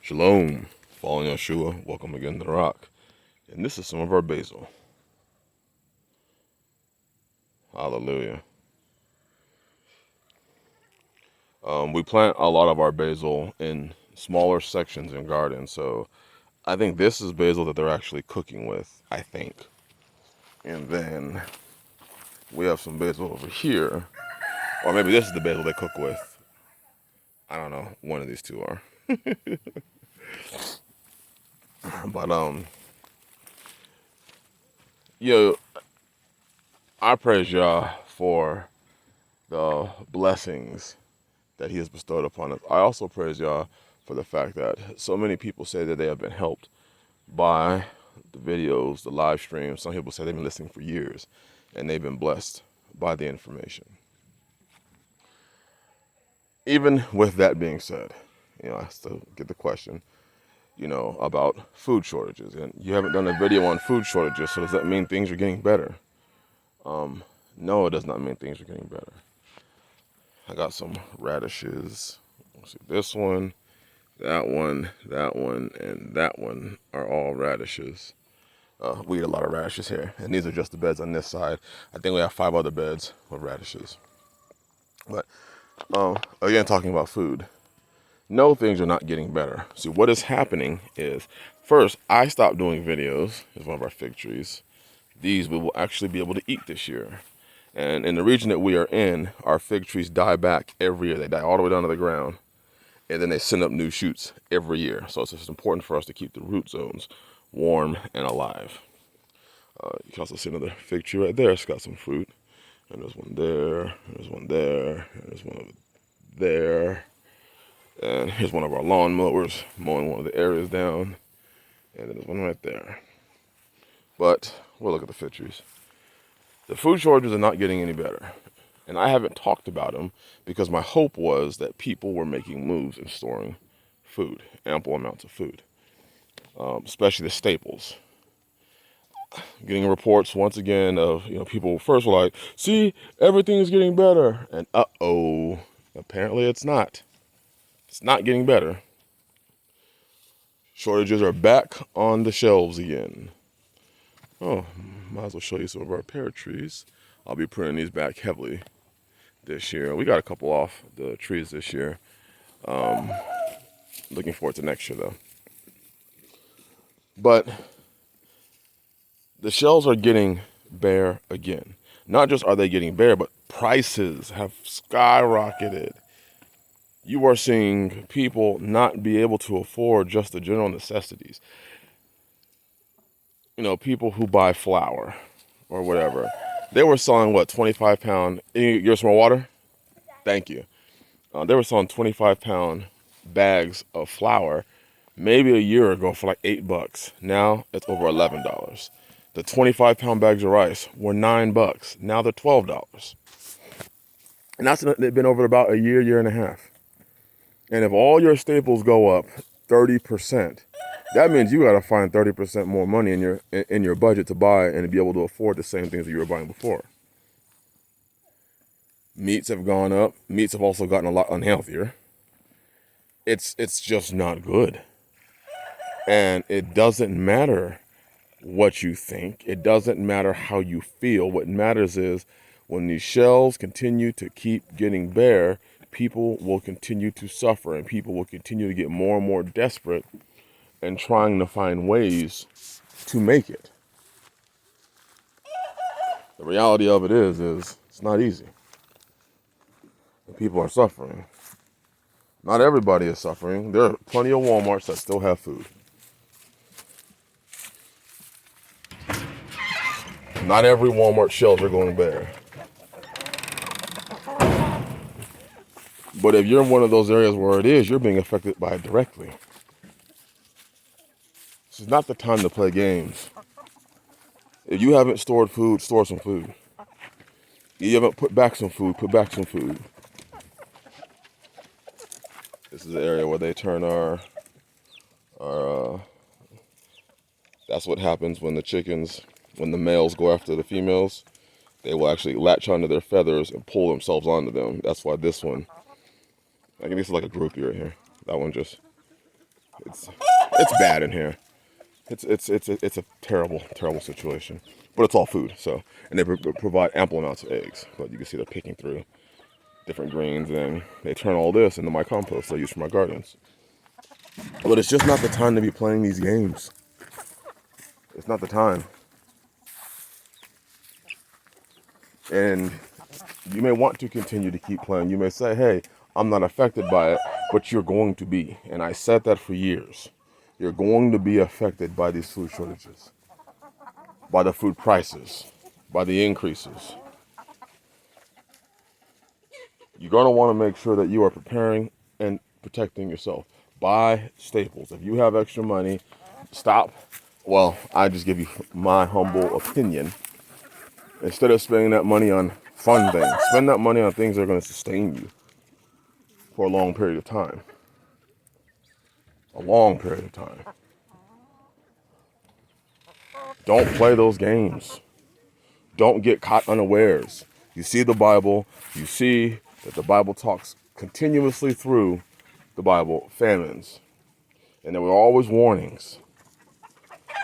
Shalom, following Yeshua, welcome again to the Rock. And this is some of our basil. Hallelujah. We plant a lot of our basil in smaller sections in gardens, so I think this is basil that they're actually cooking with, I think. And then we have some basil over here, or maybe this is the basil they cook with. I don't know, one of these two are. But, yo, I praise Yah for the blessings that he has bestowed upon us. I also praise Yah for the fact that so many people say that they have been helped by the videos, the live streams. Some people say they've been listening for years and they've been blessed by the information. Even with that being said, I still get the question, about food shortages. And you haven't done a video on food shortages, so does that mean things are getting better? No, it does not mean things are getting better. I got some radishes. Let's see, this one, that one, and that one are all radishes. We eat a lot of radishes here, and these are just the beds on this side. I think we have 5 other beds with radishes. But again, talking about food, no, things are not getting better. See, what is happening is, first, I stopped doing videos. Here's one of our fig trees. These we will actually be able to eat this year. And in the region that we are in, our fig trees die back every year. They die all the way down to the ground. And then they send up new shoots every year. So it's just important for us to keep the root zones warm and alive. You can also see another fig tree right there. It's got some fruit. And there's one there, and there's one there, and there's one over there. And here's one of our lawn mowers mowing one of the areas down. And then there's one right there. But we'll look at the fig trees. The food shortages are not getting any better. And I haven't talked about them because my hope was that people were making moves and storing food, ample amounts of food, especially the staples. Getting reports once again of, people first were like, see, everything's getting better. And uh-oh, apparently it's not. It's not getting better. Shortages are back on the shelves again. Oh, might as well show you some of our pear trees. I'll be pruning these back heavily this year. We got a couple off the trees this year. Looking forward to next year though. But the shelves are getting bare again. Not just are they getting bare, but prices have skyrocketed. You are seeing people not be able to afford just the general necessities. People who buy flour or whatever. They were selling, 25-pound, you get some more water? Thank you. They were selling 25-pound bags of flour maybe a year ago for like $8. Now it's over $11. The 25-pound bags of rice were $9. Now they're $12. And they've been over about a year and a half. And if all your staples go up 30%, that means you got to find 30% more money in your budget to buy and to be able to afford the same things that you were buying before. Meats have gone up. Meats have also gotten a lot unhealthier. It's just not good. And it doesn't matter what you think. It doesn't matter how you feel. What matters is when these shelves continue to keep getting bare, people will continue to suffer and people will continue to get more and more desperate and trying to find ways to make it. The reality of it is it's not easy. And people are suffering. Not everybody is suffering. There are plenty of Walmarts that still have food. Not every Walmart shelves are going bare. But if you're in one of those areas where it is, you're being affected by it directly. This is not the time to play games. If you haven't stored food, store some food. If you haven't put back some food, put back some food. This is the area where they turn our that's what happens when the males go after the females. They will actually latch onto their feathers and pull themselves onto them. That's why this one, I guess it's like a groupie right here. That one just it's bad in here. It's a terrible, terrible situation. But it's all food, so, and they provide ample amounts of eggs. But you can see they're picking through different greens, and they turn all this into my compost I use for my gardens. But it's just not the time to be playing these games. It's not the time. And you may want to continue to keep playing. You may say, hey, I'm not affected by it, but you're going to be. And I said that for years. You're going to be affected by these food shortages, by the food prices, by the increases. You're going to want to make sure that you are preparing and protecting yourself. Buy staples. If you have extra money, stop. Well, I just give you my humble opinion. Instead of spending that money on fun things, spend that money on things that are going to sustain you for a long period of time. A long period of time. Don't play those games. Don't get caught unawares. You see the Bible, you see that the Bible talks continuously through the Bible, famines. And there were always warnings.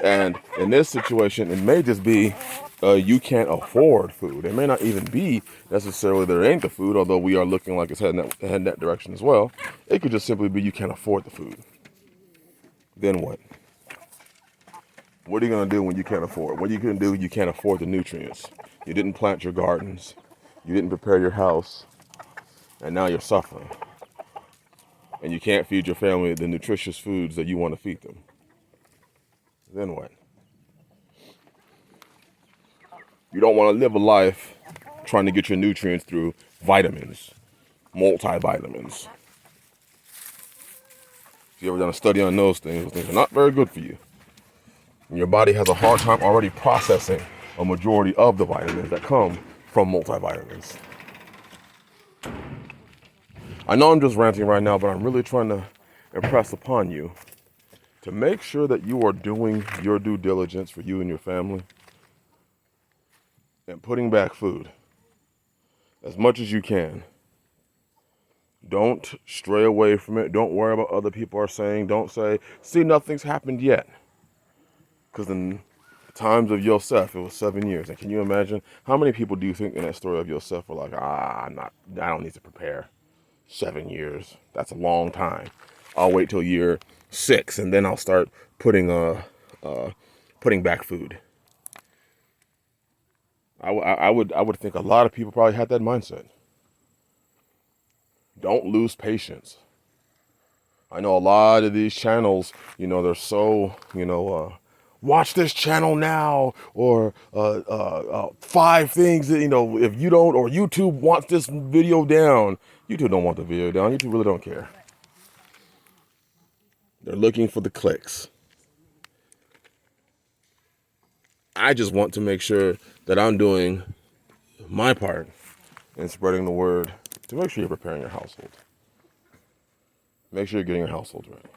And in this situation, it may just be you can't afford food. It may not even be necessarily there ain't the food, although we are looking like it's heading that direction as well. It could just simply be you can't afford the food. Then what? What are you going to do when you can't afford? What are you going to do when you can't afford the nutrients? You didn't plant your gardens. You didn't prepare your house. And now you're suffering. And you can't feed your family the nutritious foods that you want to feed them. Then what? You don't want to live a life trying to get your nutrients through vitamins, multivitamins. If you ever done a study on those things are not very good for you. And your body has a hard time already processing a majority of the vitamins that come from multivitamins. I know I'm just ranting right now, but I'm really trying to impress upon you to make sure that you are doing your due diligence for you and your family and putting back food as much as you can. Don't stray away from it. Don't worry about what other people are saying. Don't say, see, nothing's happened yet. Because in the times of Yosef, it was 7 years. And can you imagine how many people do you think in that story of Yosef were like, I don't need to prepare. 7 years. That's a long time. I'll wait till year 6 and then I'll start putting back food. I would think a lot of people probably had that mindset. Don't lose patience. I know a lot of these channels, they're so, watch this channel now, or 5 things that, if you don't, or YouTube wants this video down. YouTube don't want the video down. YouTube really don't care. They're looking for the clicks. I just want to make sure that I'm doing my part in spreading the word to make sure you're preparing your household. Make sure you're getting your household ready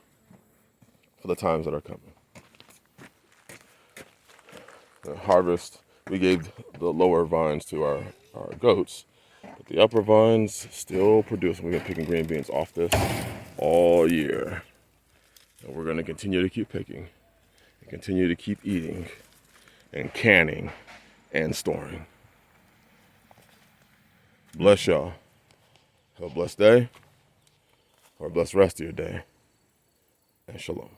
for the times that are coming. The harvest, we gave the lower vines to our goats, but the upper vines still produce. We've been picking green beans off this all year. And we're going to continue to keep picking and continue to keep eating and canning and storing. Bless y'all. Have a blessed day or a blessed rest of your day. And shalom.